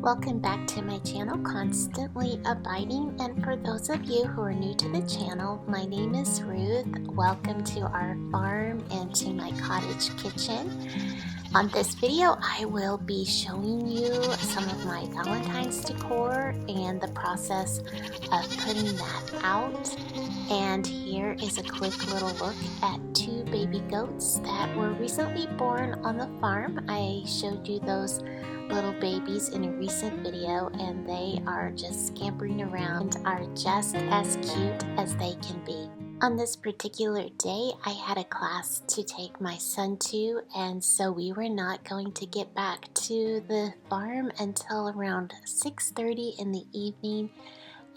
Welcome back to my channel, Constantly Abiding, and for those of you who are new to the channel, my name is Ruth. Welcome to our farm and to my cottage kitchen. On this video, I will be showing you some of my Valentine's decor and the process of putting that out. And here is a quick little look at two baby goats that were recently born on the farm. I showed you those little babies in a recent video, and they are just scampering around and are just as cute as they can be. On this particular day, I had a class to take my son to, and so we were not going to get back to the farm until around 6:30 in the evening.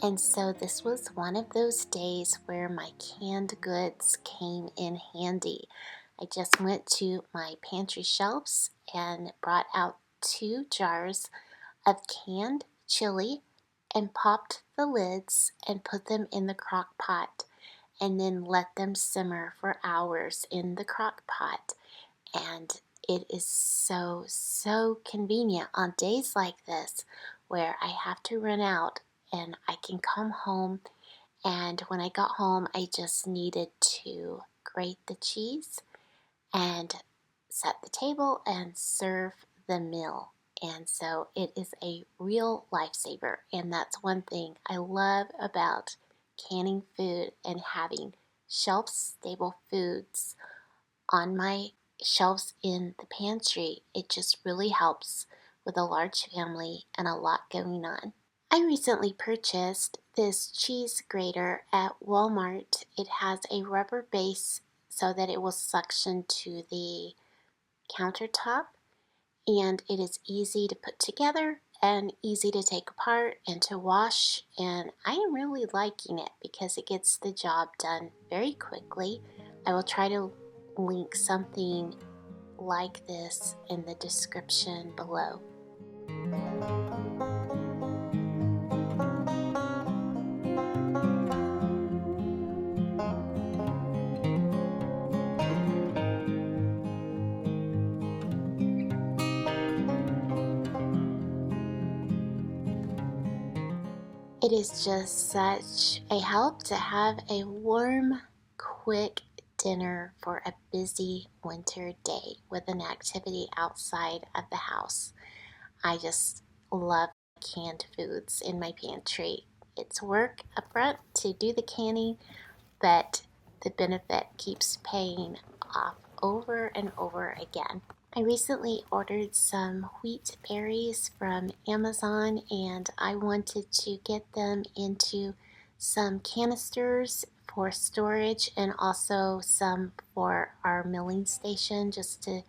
And so this was one of those days where my canned goods came in handy. I just went to my pantry shelves and brought out 2 jars of canned chili and popped the lids and put them in the crock pot and then let them simmer for hours in the crock pot. And it is so convenient on days like this where I have to run out and I can come home, and when I got home I just needed to grate the cheese and set the table and serve the meal. And so it is a real lifesaver, and that's one thing I love about canning food and having shelf-stable foods on my shelves in the pantry. It just really helps with a large family and a lot going on. I recently purchased this cheese grater at Walmart. It has a rubber base so that it will suction to the countertop, and it is easy to put together and easy to take apart and to wash, and I am really liking it because it gets the job done very quickly. I will try to link something like this in the description below. It is just such a help to have a warm, quick dinner for a busy winter day with an activity outside of the house. I just love canned foods in my pantry. It's work up front to do the canning, but the benefit keeps paying off over and over again. I recently ordered some wheat berries from Amazon, and I wanted to get them into some canisters for storage and also some for our milling station, just to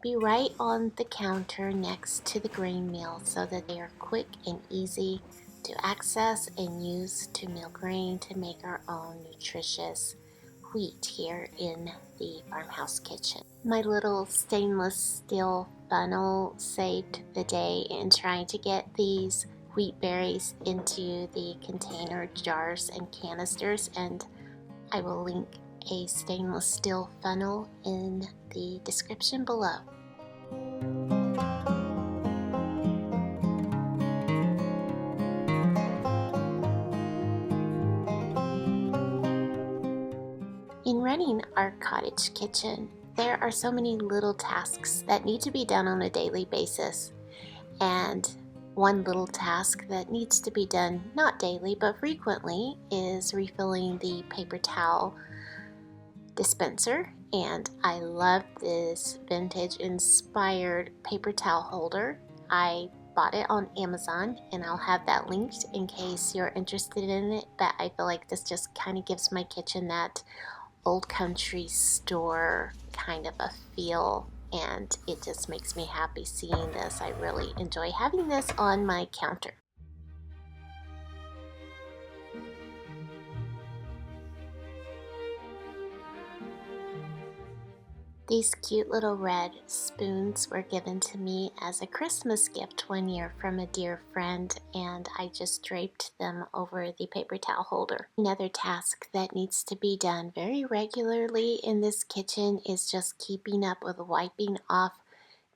be right on the counter next to the grain mill so that they are quick and easy to access and use to mill grain to make our own nutritious wheat here in the farmhouse kitchen. My little stainless steel funnel saved the day in trying to get these wheat berries into the container jars and canisters, and I will link a stainless steel funnel in the description below. In running our cottage kitchen, there are so many little tasks that need to be done on a daily basis. And one little task that needs to be done not daily but frequently is refilling the paper towel dispenser. And I love this vintage inspired paper towel holder. I bought it on Amazon, and I'll have that linked in case you're interested in it. But I feel like this just kind of gives my kitchen that old country store kind of a feel, and it just makes me happy seeing this. I really enjoy having this on my counter. These cute little red spoons were given to me as a Christmas gift one year from a dear friend, and I just draped them over the paper towel holder. Another task that needs to be done very regularly in this kitchen is just keeping up with wiping off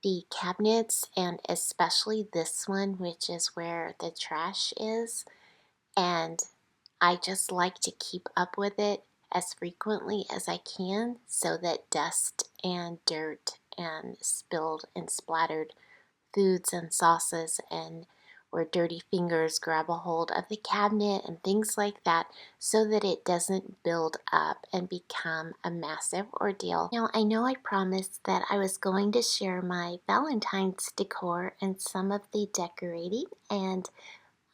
the cabinets, and especially this one, which is where the trash is, and I just like to keep up with it as frequently as I can so that dust and dirt and spilled and splattered foods and sauces and where dirty fingers grab a hold of the cabinet and things like that, so that it doesn't build up and become a massive ordeal. Now, I know I promised that I was going to share my Valentine's decor and some of the decorating, and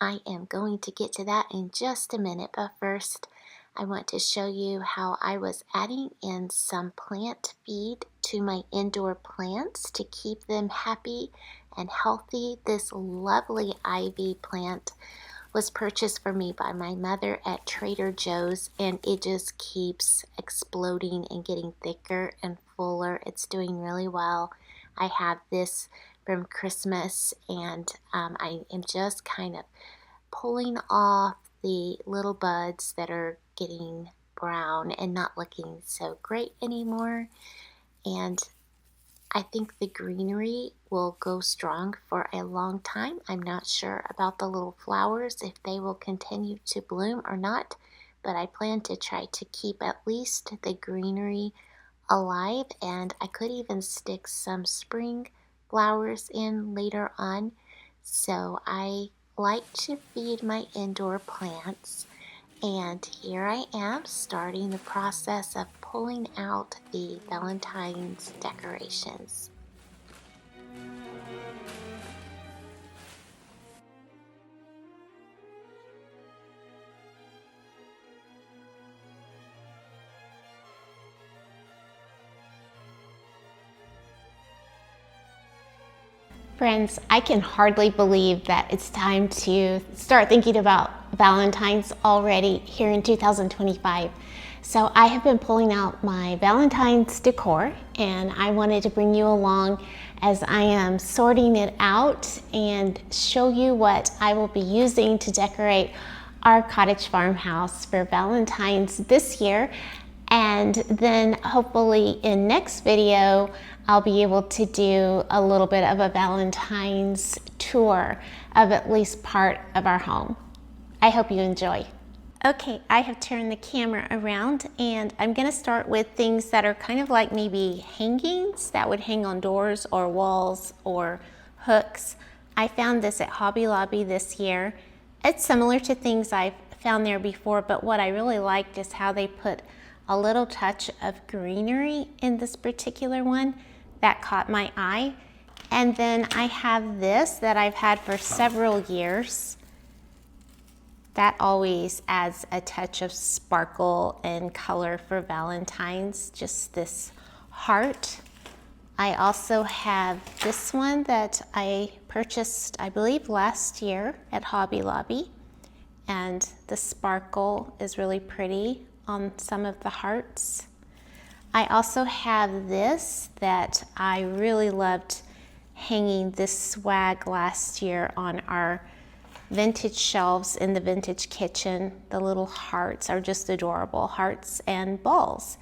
I am going to get to that in just a minute, but first I want to show you how I was adding in some plant feed to my indoor plants to keep them happy and healthy. This lovely ivy plant was purchased for me by my mother at Trader Joe's, and it just keeps exploding and getting thicker and fuller. It's doing really well. I have this from Christmas, and I am just kind of pulling off the little buds that are getting brown and not looking so great anymore. And I think the greenery will go strong for a long time. I'm not sure about the little flowers, if they will continue to bloom or not, but I plan to try to keep at least the greenery alive, and I could even stick some spring flowers in later on. So I like to feed my indoor plants, and here I am starting the process of pulling out the Valentine's decorations. Friends, I can hardly believe that it's time to start thinking about Valentine's already here in 2025. So I have been pulling out my Valentine's decor, and I wanted to bring you along as I am sorting it out and show you what I will be using to decorate our cottage farmhouse for Valentine's this year. And then hopefully in next video, I'll be able to do a little bit of a Valentine's tour of at least part of our home. I hope you enjoy. Okay, I have turned the camera around, and I'm gonna start with things that are kind of like maybe hangings that would hang on doors or walls or hooks. I found this at Hobby Lobby this year. It's similar to things I've found there before, but what I really liked is how they put a little touch of greenery in this particular one. That caught my eye. And then I have this that I've had for several years. That always adds a touch of sparkle and color for Valentine's, just this heart. I also have this one that I purchased, I believe, last year at Hobby Lobby. And the sparkle is really pretty on some of the hearts. I also have this that I really loved hanging this swag last year on our vintage shelves in the vintage kitchen. The little hearts are just adorable, hearts and balls.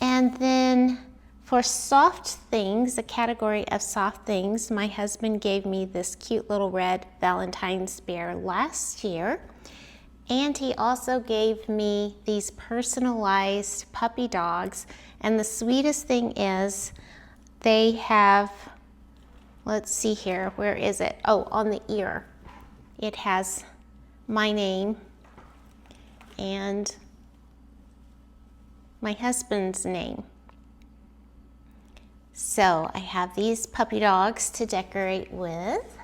And then for soft things, the category of soft things, my husband gave me this cute little red Valentine's bear last year. And he also gave me these personalized puppy dogs. And the sweetest thing is they have, let's see here, where is it? Oh, on the ear. It has my name and my husband's name. So I have these puppy dogs to decorate with.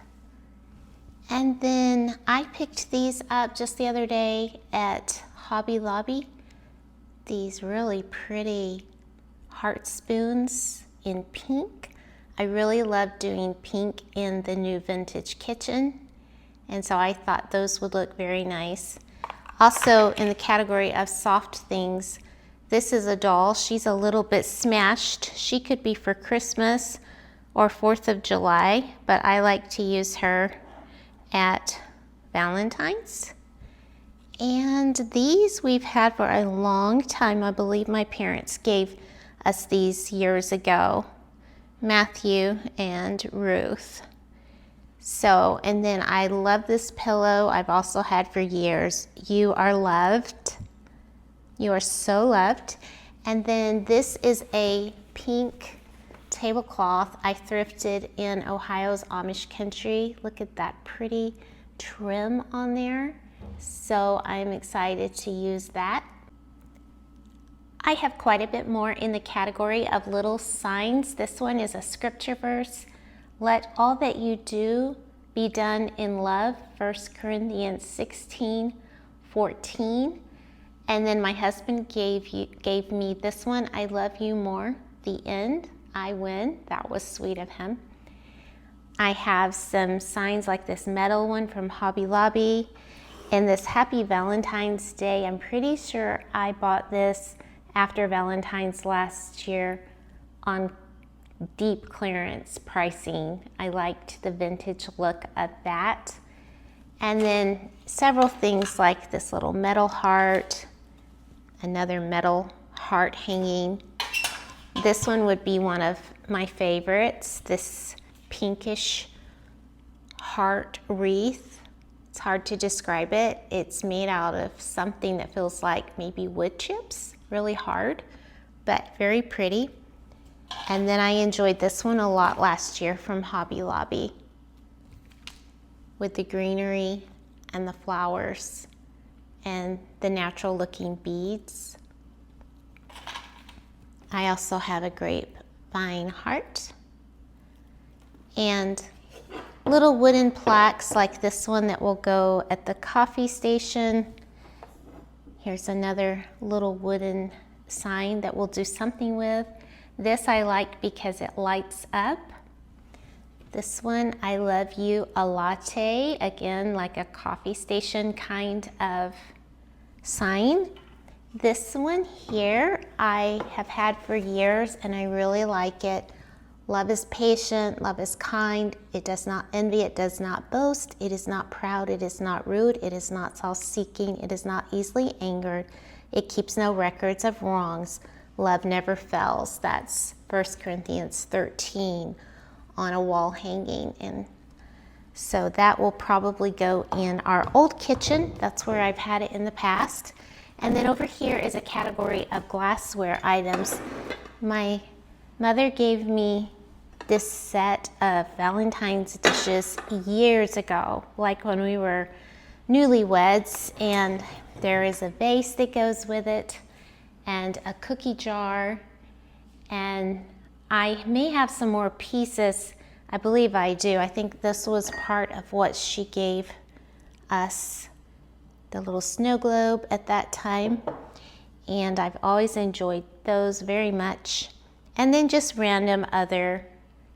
And then I picked these up just the other day at Hobby Lobby. These really pretty heart spoons in pink. I really love doing pink in the new vintage kitchen, and so I thought those would look very nice. Also in the category of soft things, this is a doll. She's a little bit smashed. She could be for Christmas or 4th of July, but I like to use her at Valentine's. And these we've had for a long time. I believe my parents gave us these years ago. Matthew and Ruth. So, and then I love this pillow. I've also had for years. You are loved. You are so loved. And then this is a pink tablecloth I thrifted in Ohio's Amish country. Look at that pretty trim on there. So I'm excited to use that. I have quite a bit more in the category of little signs. This one is a scripture verse. Let all that you do be done in love, 1 Corinthians 16:14. And then my husband gave me this one, I love you more, the end, I win. That was sweet of him. I have some signs like this metal one from Hobby Lobby and this Happy Valentine's Day. I'm pretty sure I bought this after Valentine's last year on deep clearance pricing. I liked the vintage look of that. And then several things like this little metal heart, another metal heart hanging. This one would be one of my favorites, this pinkish heart wreath. It's hard to describe it. It's made out of something that feels like maybe wood chips, really hard, but very pretty. And then I enjoyed this one a lot last year from Hobby Lobby with the greenery and the flowers and the natural looking beads. I also have a grapevine heart and little wooden plaques like this one that will go at the coffee station. Here's another little wooden sign that we'll do something with. This I like because it lights up. This one, I love you, a latte, again, like a coffee station kind of sign. This one here, I have had for years and I really like it. Love is patient, love is kind, it does not envy, it does not boast, it is not proud, it is not rude, it is not self-seeking, it is not easily angered, it keeps no records of wrongs. Love never fails. That's 1 Corinthians 13 on a wall hanging. And so that will probably go in our old kitchen. That's where I've had it in the past. And then over here is a category of glassware items. My mother gave me this set of Valentine's dishes years ago, like when we were newlyweds, and there is a vase that goes with it and a cookie jar, and I may have some more pieces. I believe I do. I think this was part of what she gave us, the little snow globe at that time, and I've always enjoyed those very much. And then just random other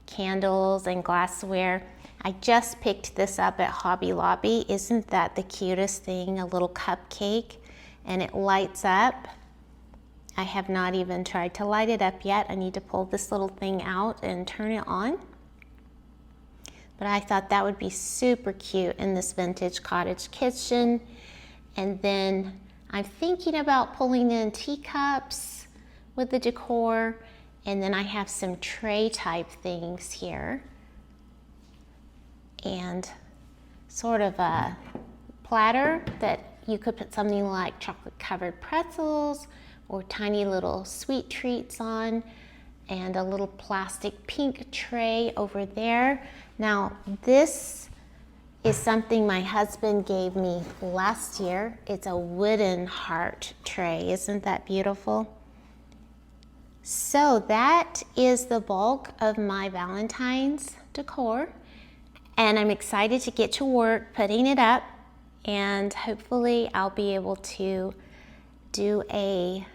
candles and glassware. I just picked this up at Hobby Lobby. Isn't that the cutest thing? A little cupcake, and it lights up. I have not even tried to light it up yet. I need to pull this little thing out and turn it on. But I thought that would be super cute in this vintage cottage kitchen. And then I'm thinking about pulling in teacups with the decor. And then I have some tray type things here. And sort of a platter that you could put something like chocolate covered pretzels or tiny little sweet treats on, and a little plastic pink tray over there. Now this is something my husband gave me last year. It's a wooden heart tray. Isn't that beautiful? So that is the bulk of my Valentine's decor, and I'm excited to get to work putting it up, and hopefully I'll be able to do a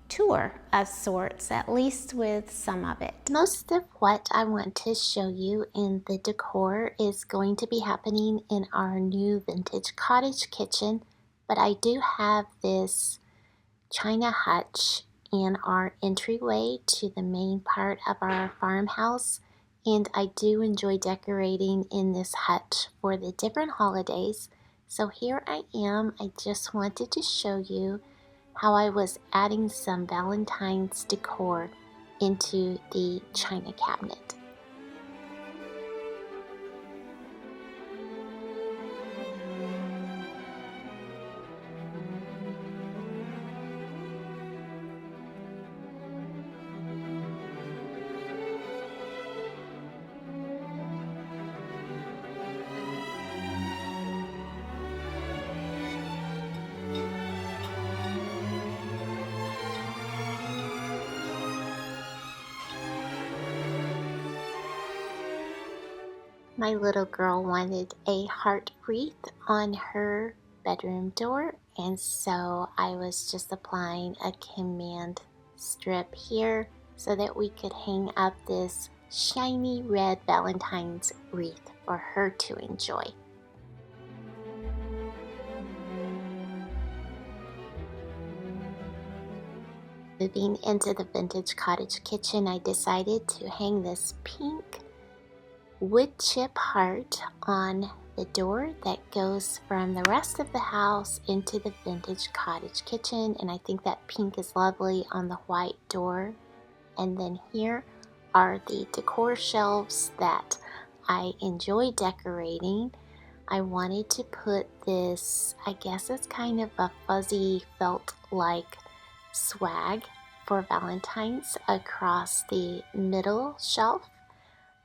tour of sorts, at least with some of it. Most of what I want to show you in the decor is going to be happening in our new vintage cottage kitchen, but I do have this china hutch in our entryway to the main part of our farmhouse, and I do enjoy decorating in this hutch for the different holidays. So here I am. I just wanted to show you how I was adding some Valentine's decor. into the china cabinet. My little girl wanted a heart wreath on her bedroom door, and so I was just applying a command strip here so that we could hang up this shiny red Valentine's wreath for her to enjoy. Moving into the vintage cottage kitchen, I decided to hang this pink wood chip heart on the door that goes from the rest of the house into the vintage cottage kitchen, and I think that pink is lovely on the white door. And then here are the decor shelves that I enjoy decorating. I wanted to put this, I guess it's kind of a fuzzy felt like swag for Valentine's across the middle shelf.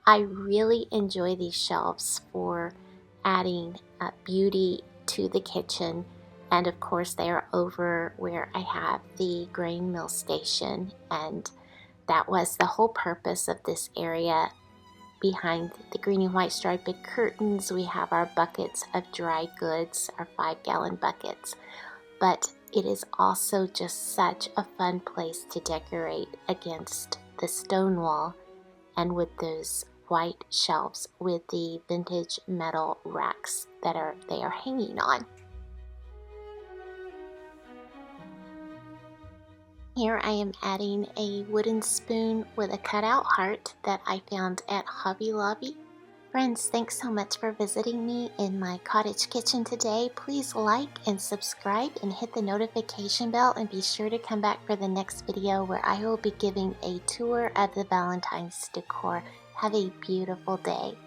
I really enjoy these shelves for adding beauty to the kitchen, and of course they are over where I have the grain mill station, and that was the whole purpose of this area. Behind the green and white striped curtains, we have our buckets of dry goods, our 5-gallon buckets, but it is also just such a fun place to decorate against the stone wall and with those white shelves with the vintage metal racks that they are hanging on. Here I am adding a wooden spoon with a cutout heart that I found at Hobby Lobby. Friends, thanks so much for visiting me in my cottage kitchen today. Please like and subscribe and hit the notification bell, and be sure to come back for the next video where I will be giving a tour of the Valentine's decor. Have a beautiful day.